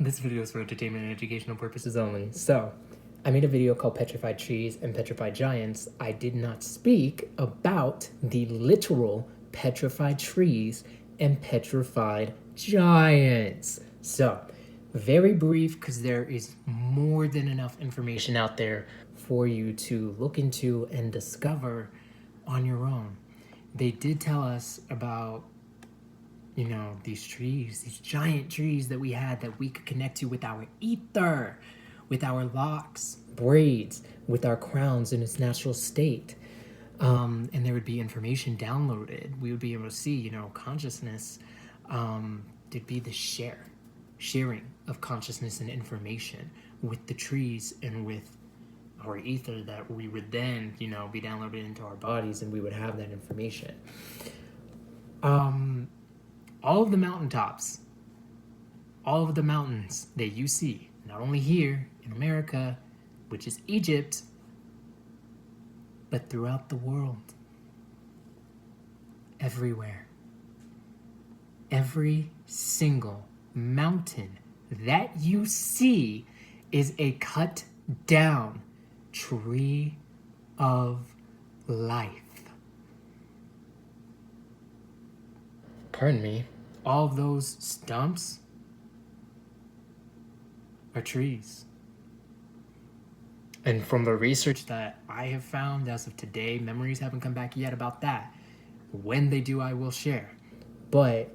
This video is for entertainment and educational purposes only. So, I made a video called Petrified Trees and Petrified Giants. I did not speak about the literal petrified trees and petrified giants. So, very brief because there is more than enough information out there for you to look into and discover on your own. They did tell us about these trees, these giant trees that we had that we could connect to with our ether, with our locks, braids, with our crowns in its natural state. And there would be information downloaded. We would be able to see, consciousness. There'd be the sharing of consciousness and information with the trees and with our ether that we would then, be downloaded into our bodies, and we would have that information. All of the mountaintops, all of the mountains that you see, not only here in America, which is Egypt, but throughout the world, everywhere. Every single mountain that you see is a cut down tree of life. Pardon me. All of those stumps are trees. And from the research that I have found as of today, memories haven't come back yet about that. When they do, I will share. But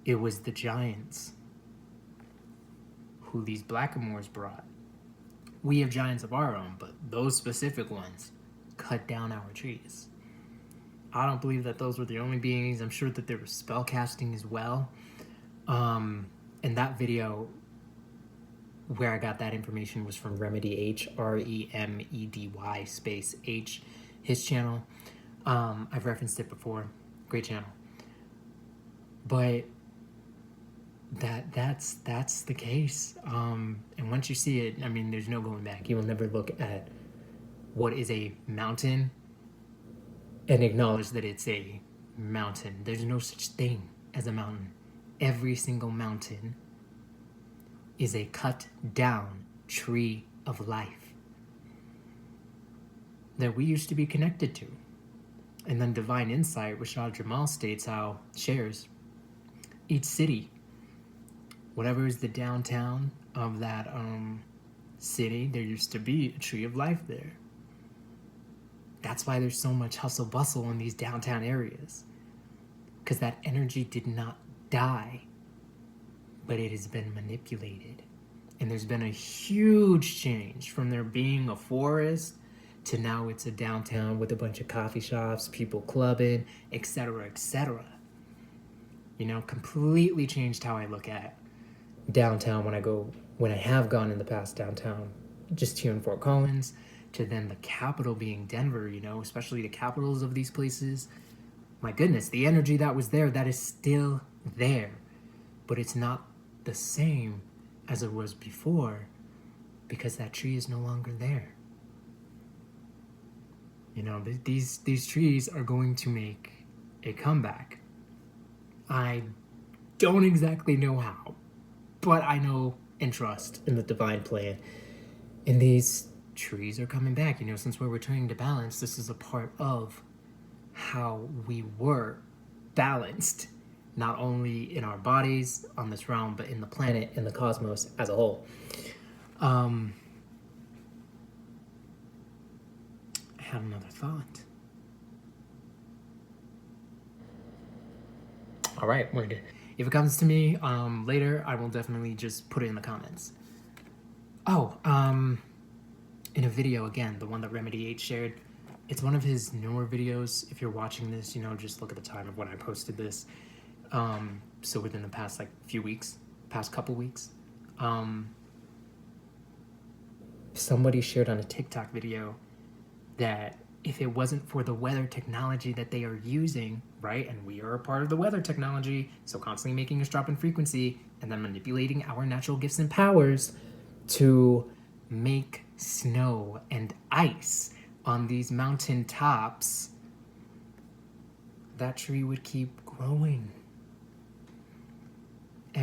it was the giants who these blackamoors brought. We have giants of our own, but those specific ones cut down our trees. I don't believe that those were the only beings. I'm sure that there was spell casting as well. And that video where I got that information was from Remedy H, REMEDY space H, his channel. I've referenced it before. Great channel. But that's the case. And once you see it, there's no going back. You will never look at what is a mountain and acknowledge that it's a mountain. There's no such thing as a mountain. Every single mountain is a cut down tree of life that we used to be connected to. And then Divine Insight, Rashad Jamal states how shares each city, whatever is the downtown of that city, there used to be a tree of life there. That's why there's so much hustle bustle in these downtown areas, because that energy did not die, but it has been manipulated. And there's been a huge change from there being a forest to now it's a downtown with a bunch of coffee shops, people clubbing, etc., etc. Completely changed how I look at downtown when I have gone in the past downtown, just here in Fort Collins, to then the capital being Denver, especially the capitals of these places. My goodness, the energy that was there, that is still there, but it's not the same as it was before because that tree is no longer there. These trees are going to make a comeback. I don't exactly know how, but I know and trust in the divine plan. And these trees are coming back. Since we're returning to balance, this is a part of how we were balanced, not only in our bodies on this realm, but in the planet and the cosmos as a whole. I had another thought. All right, we're good. If it comes to me later, I will definitely just put it in the comments. In a video, again, the one that Remedy H shared, it's one of his newer videos. If you're watching this, just look at the time of when I posted this. So within the past past couple weeks, somebody shared on a TikTok video that if it wasn't for the weather technology that they are using, right, and we are a part of the weather technology, so constantly making us drop in frequency and then manipulating our natural gifts and powers to make snow and ice on these mountain tops, that tree would keep growing.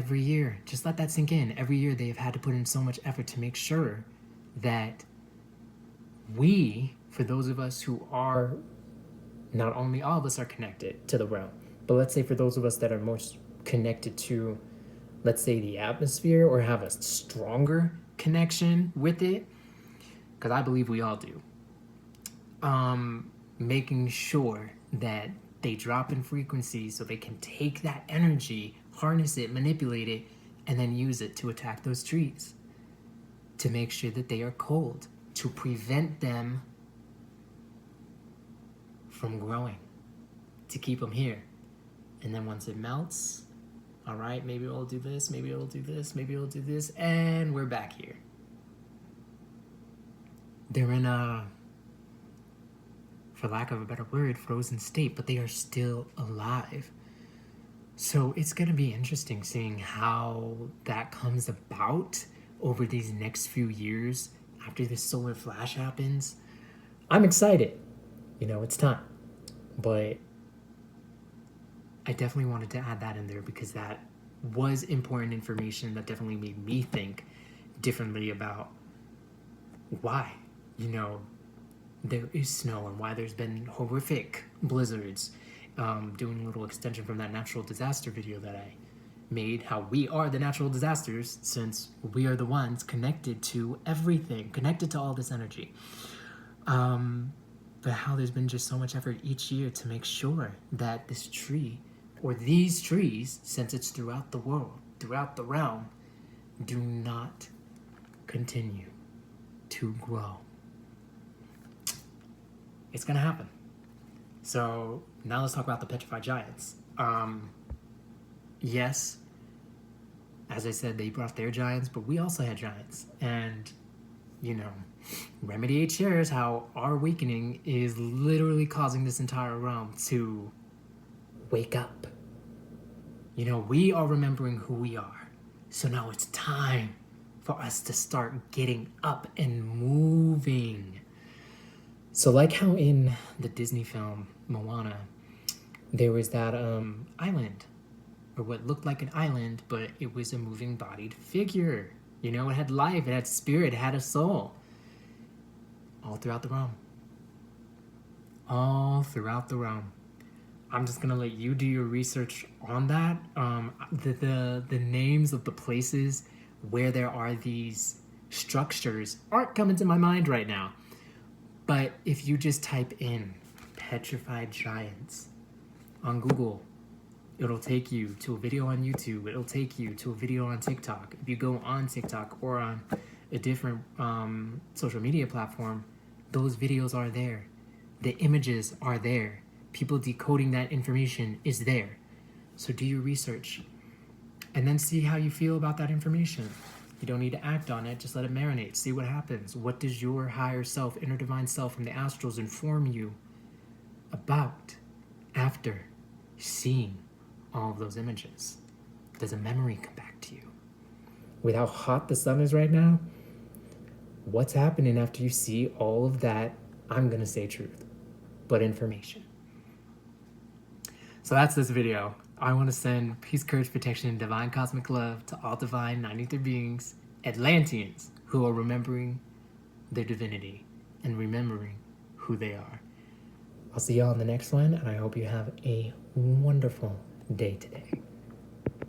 every year, just let that sink in. Every year they have had to put in so much effort to make sure that we, for those of us who are, not only all of us are connected to the realm, but let's say for those of us that are most connected to, let's say, the atmosphere, or have a stronger connection with it, because I believe we all do, making sure that they drop in frequency so they can take that energy, harness it, manipulate it, and then use it to attack those trees, to make sure that they are cold, to prevent them from growing, to keep them here. And then once it melts, all right, maybe it'll do this, maybe it'll do this, maybe it'll do this, and we're back here. They're in a, for lack of a better word, frozen state, but they are still alive. So it's going to be interesting seeing how that comes about over these next few years after this solar flash happens. I'm excited. You know, it's time. But I definitely wanted to add that in there because that was important information that definitely made me think differently about why, you know, there is snow and why there's been horrific blizzards. Doing a little extension from that natural disaster video that I made, how we are the natural disasters since we are the ones connected to everything, connected to all this energy. But how there's been just so much effort each year to make sure that this tree, or these trees, since it's throughout the world, throughout the realm, do not continue to grow. It's gonna happen. So now let's talk about the Petrified Giants. Yes, as I said, they brought their giants, but we also had giants. And, you know, Remedy 8 shares how our awakening is literally causing this entire realm to wake up. You know, we are remembering who we are. So now it's time for us to start getting up and moving. So like how in the Disney film Moana, there was that island, or what looked like an island, but it was a moving bodied figure. You know, it had life, it had spirit, it had a soul. All throughout the realm. All throughout the realm. I'm just gonna let you do your research on that. The names of the places where there are these structures aren't coming to my mind right now. But if you just type in Petrified Giants on Google, it'll take you to a video on YouTube. It'll take you to a video on TikTok. If you go on TikTok or on a different social media platform, those videos are there. The images are there. People decoding that information is there. So do your research and then see how you feel about that information. You don't need to act on it, just let it marinate. See what happens. What does your higher self, inner divine self from the astrals inform you about after seeing all of those images? Does a memory come back to you? With how hot the sun is right now, what's happening after you see all of that, I'm gonna say truth, but information. So that's this video. I want to send peace, courage, protection, and divine cosmic love to all divine 93 beings, Atlanteans, who are remembering their divinity and remembering who they are. I'll see y'all in the next one, and I hope you have a wonderful day today.